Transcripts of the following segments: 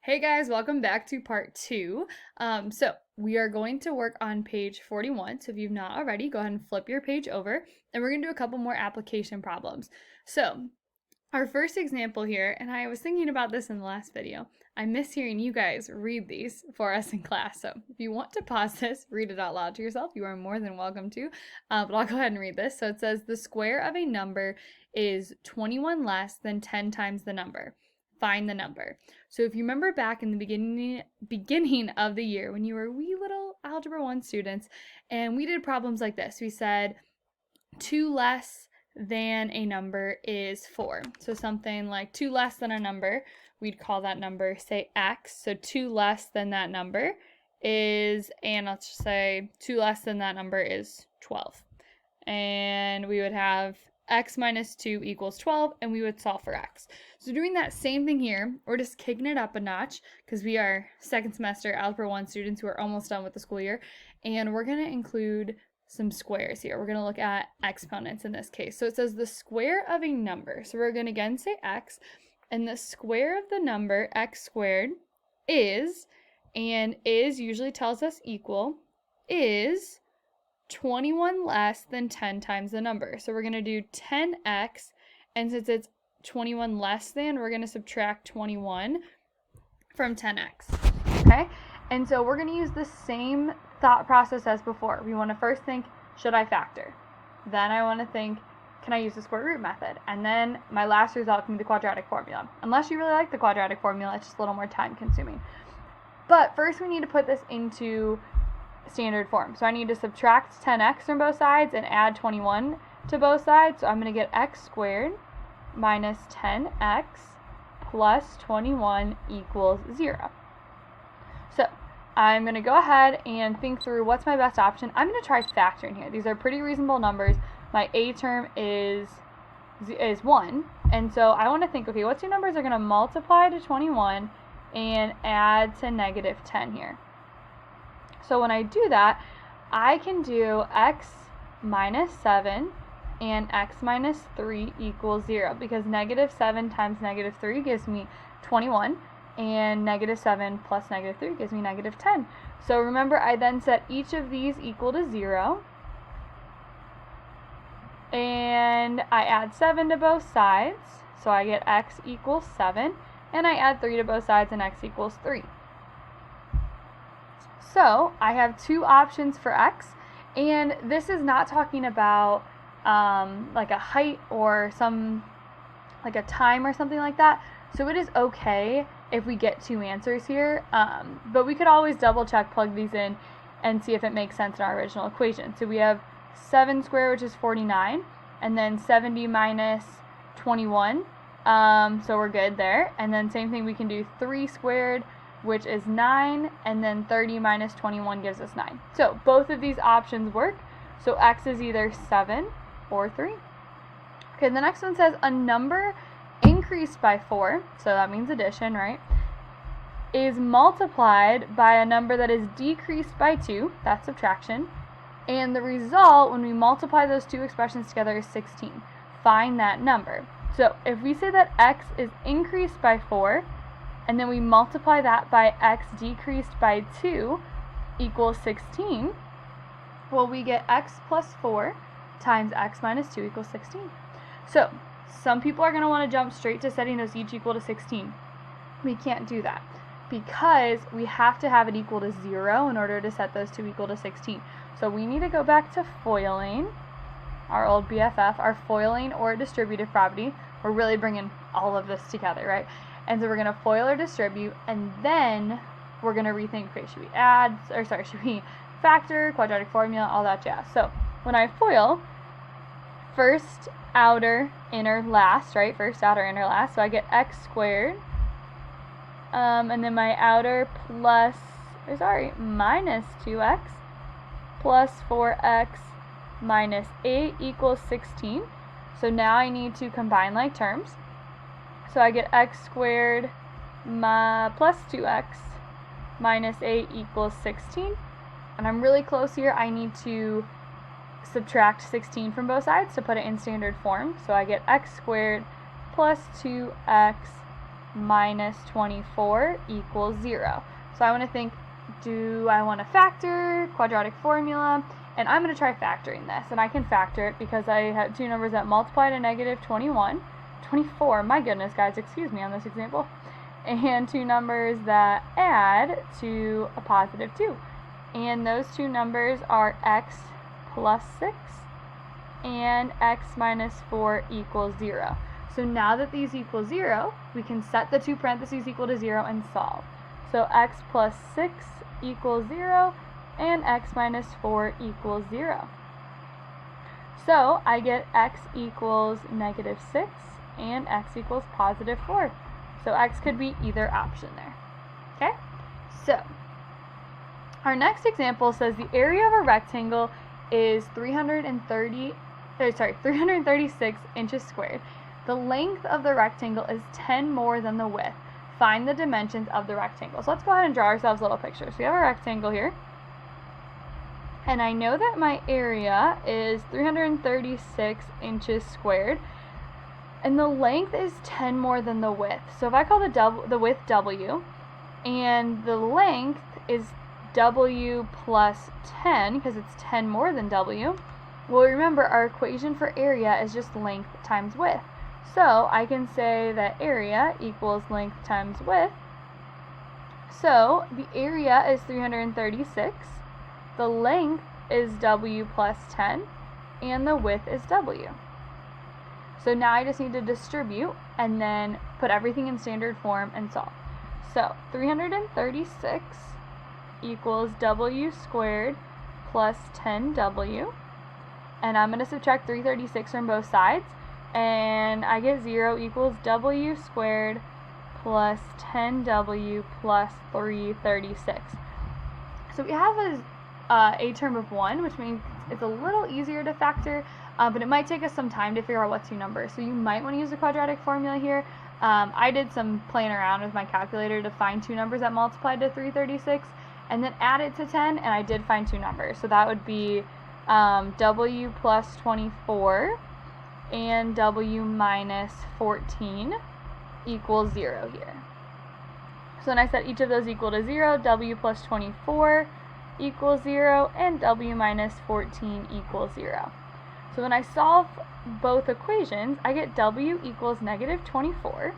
Hey guys, welcome back to part 2. So we are going to work on page 41. So if you've not already, go ahead and flip your page over and we're going to do a couple more application problems. So our first example here, and I was thinking about this in the last video, I miss hearing you guys read these for us in class. So if you want to pause this, read it out loud to yourself, you are more than welcome to. But I'll go ahead and read this. So it says the square of a number is 21 less than 10 times the number. Find the number. So if you remember back in the beginning of the year when you were wee little Algebra 1 students, and we did problems like this. We said 2 less than a number is 4. So something like 2 less than a number, we'd call that number, say, x. So 2 less than that number is, and let's just say 2 less than that number is 12. And we would have x minus 2 equals 12, and we would solve for x. So doing that same thing here, we're just kicking it up a notch because we are second semester Algebra 1 students who are almost done with the school year, and we're going to include some squares here. We're going to look at exponents in this case. So it says the square of a number. So we're going to again say x, and the square of the number x squared is, and is usually tells us equal, is 21 less than 10 times the number. So we're going to do 10x, and since it's 21 less than, we're going to subtract 21 from 10x, okay? And so we're going to use the same thought process as before. We want to first think, should I factor? Then I want to think, can I use the square root method? And then my last result can be the quadratic formula. Unless you really like the quadratic formula, it's just a little more time consuming. But first we need to put this into standard form. So I need to subtract 10x from both sides and add 21 to both sides. So I'm going to get x squared minus 10x plus 21 equals 0. So I'm going to go ahead and think through what's my best option. I'm going to try factoring here. These are pretty reasonable numbers. My a term is 1. And so I want to think, okay, what two numbers are going to multiply to 21 and add to negative 10 here? So when I do that, I can do x minus 7 and x minus 3 equals 0 because negative 7 times negative 3 gives me 21, and negative 7 plus negative 3 gives me negative 10. So remember, I then set each of these equal to 0, and I add 7 to both sides, so I get x equals 7, and I add 3 to both sides, and x equals 3. So I have two options for x, and this is not talking about like a height or some like a time or something like that. So it is okay if we get two answers here, but we could always double check, plug these in, and see if it makes sense in our original equation. So we have 7 squared, which is 49, and then 70 minus 21, so we're good there. And then same thing, we can do 3 squared, which is 9, and then 30 minus 21 gives us 9. So both of these options work. So x is either 7 or 3. Okay, the next one says a number increased by 4, so that means addition, right, is multiplied by a number that is decreased by 2, that's subtraction, and the result when we multiply those two expressions together is 16. Find that number. So if we say that x is increased by 4, and then we multiply that by x decreased by 2 equals 16, well, we get x plus 4 times x minus 2 equals 16. So some people are going to want to jump straight to setting those each equal to 16. We can't do that because we have to have it equal to 0 in order to set those two equal to 16. So we need to go back to foiling, our old BFF, our foiling or distributive property. We're really bringing all of this together, right? And so we're going to FOIL or distribute, and then we're going to rethink, okay, should we factor, quadratic formula, all that jazz. So when I FOIL, first, outer, inner, last, right? First, outer, inner, last. So I get x squared, and then my outer minus 2x plus 4x minus 8 equals 16. So now I need to combine like terms. So I get x squared plus 2x minus 8 equals 16. And I'm really close here. I need to subtract 16 from both sides to put it in standard form. So I get x squared plus 2x minus 24 equals 0. So I want to think, do I want to factor quadratic formula? And I'm going to try factoring this. And I can factor it because I have two numbers that multiply to negative 24, my goodness guys, excuse me on this example, and two numbers that add to a positive 2. And those two numbers are x plus 6 and x minus 4 equals 0. So now that these equal 0, we can set the two parentheses equal to 0 and solve. So x plus 6 equals 0 and x minus 4 equals 0. So I get x equals negative 6 and x equals positive 4. So x could be either option there. Okay? So our next example says the area of a rectangle is 336 inches squared. The length of the rectangle is 10 more than the width. Find the dimensions of the rectangle. So let's go ahead and draw ourselves a little picture. So we have a rectangle here. And I know that my area is 336 inches squared. And the length is 10 more than the width. So if I call the width W, and the length is W plus 10, because it's 10 more than W, well, remember our equation for area is just length times width. So I can say that area equals length times width. So the area is 336, the length is W plus 10, and the width is W. So now I just need to distribute and then put everything in standard form and solve. So 336 equals W squared plus 10W. And I'm going to subtract 336 from both sides. And I get 0 equals W squared plus 10W plus 336. So we have a term of 1, which means it's a little easier to factor, but it might take us some time to figure out what two numbers. So you might want to use the quadratic formula here. I did some playing around with my calculator to find two numbers that multiplied to 336 and then added to 10, and I did find two numbers. So that would be W plus 24 and W minus 14 equals 0 here. So then I set each of those equal to 0, W plus 24 equals 0, and W minus 14 equals 0. So when I solve both equations, I get W equals negative 24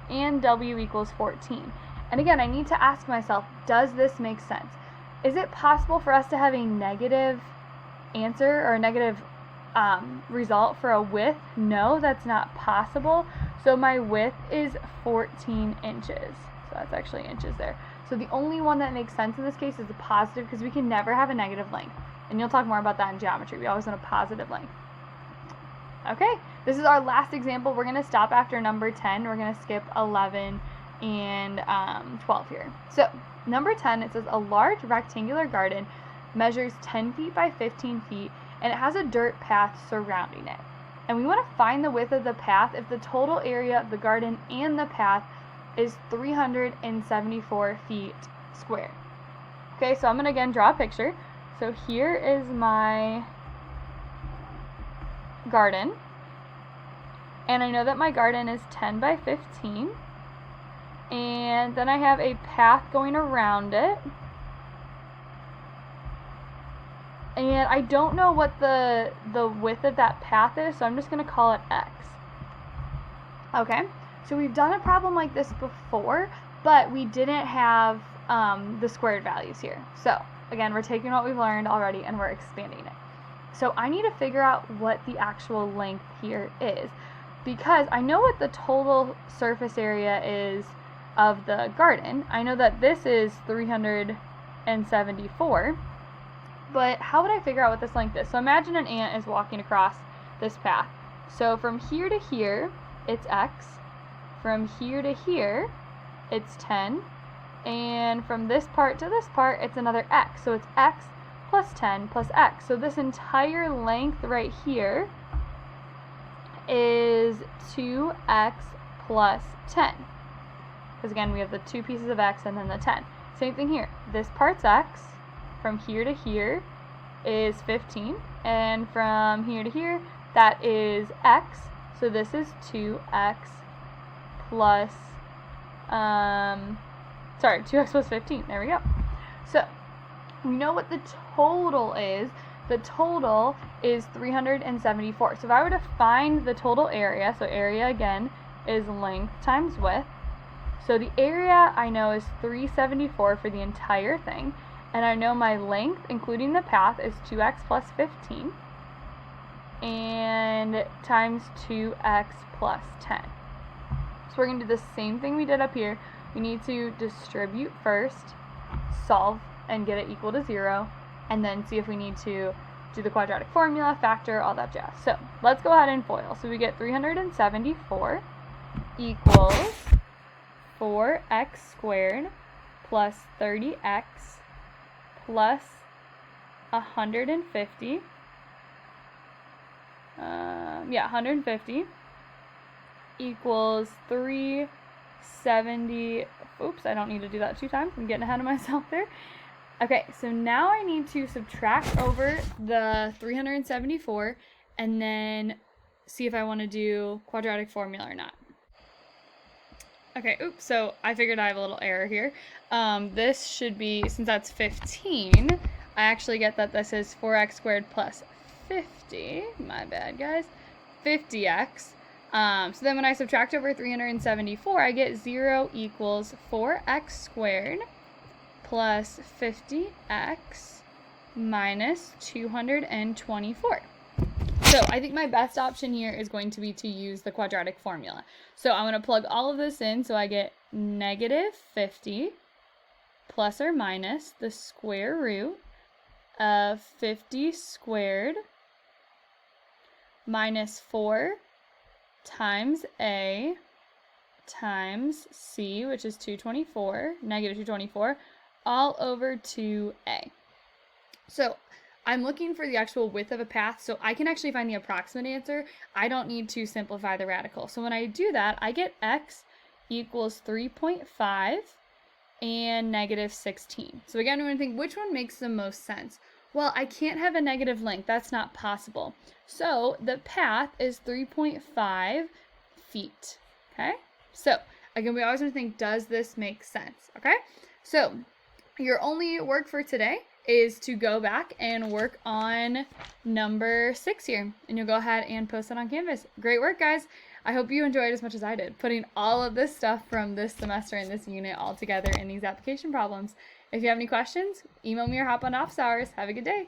and W equals 14. And again, I need to ask myself, does this make sense? Is it possible for us to have a negative answer or a negative result for a width? No, that's not possible. So my width is 14 inches. So that's actually inches there. So the only one that makes sense in this case is the positive, because we can never have a negative length. And you'll talk more about that in geometry. We always want a positive length. Okay, this is our last example. We're going to stop after number 10. We're going to skip 11 and 12 here. So number 10, it says a large rectangular garden measures 10 feet by 15 feet, and it has a dirt path surrounding it. And we want to find the width of the path if the total area of the garden and the path is 374 feet squared. Okay, so I'm going to again draw a picture. So here is my garden, and I know that my garden is 10 by 15, and then I have a path going around it, and I don't know what the width of that path is, so I'm just going to call it X. Okay, so we've done a problem like this before, but we didn't have the squared values here. So again, we're taking what we've learned already and we're expanding it. So I need to figure out what the actual length here is, because I know what the total surface area is of the garden. I know that this is 374, but how would I figure out what this length is? So imagine an ant is walking across this path. So from here to here, it's X. From here to here, it's 10. And from this part to this part, it's another X. So it's X plus 10 plus X. So this entire length right here is 2X plus 10. Because again, we have the two pieces of X and then the 10. Same thing here. This part's X. From here to here is 15. And from here to here, that is X. So this is 2X plus sorry, 2x plus 15. There we go. So we know what the total is. The total is 374. So if I were to find the total area, so area again is length times width. So the area I know is 374 for the entire thing. And I know my length, including the path, is 2x plus 15. And times 2x plus 10. So we're going to do the same thing we did up here. We need to distribute first, solve, and get it equal to 0, and then see if we need to do the quadratic formula, factor, all that jazz. So let's go ahead and FOIL. So we get 374 equals 4x squared plus 30x plus 150. 150 equals 370. Oops, I don't need to do that 2 times. I'm getting ahead of myself there. Okay, so now I need to subtract over the 374 and then see if I want to do quadratic formula or not. Okay, oops, so I figured I have a little error here. This should be, since that's 15, I actually get that this is 4x squared plus 50. My bad, guys. 50x. So then when I subtract over 374, I get 0 equals 4x squared plus 50x minus 224. So I think my best option here is going to be to use the quadratic formula. So I'm going to plug all of this in, so I get negative 50 plus or minus the square root of 50 squared minus 4 times a times c, which is 224, negative 224, all over 2a. So I'm looking for the actual width of a path, so I can actually find the approximate answer. I don't need to simplify the radical. So when I do that, I get x equals 3.5 and negative 16. So again, I'm going to think, which one makes the most sense? Well, I can't have a negative length. That's not possible. So the path is 3.5 feet. Okay? So again, we always want to think, does this make sense? Okay? So your only work for today is to go back and work on number 6 here. And you'll go ahead and post it on Canvas. Great work, guys. I hope you enjoyed as much as I did, putting all of this stuff from this semester and this unit all together in these application problems. If you have any questions, email me or hop on office hours. Have a good day.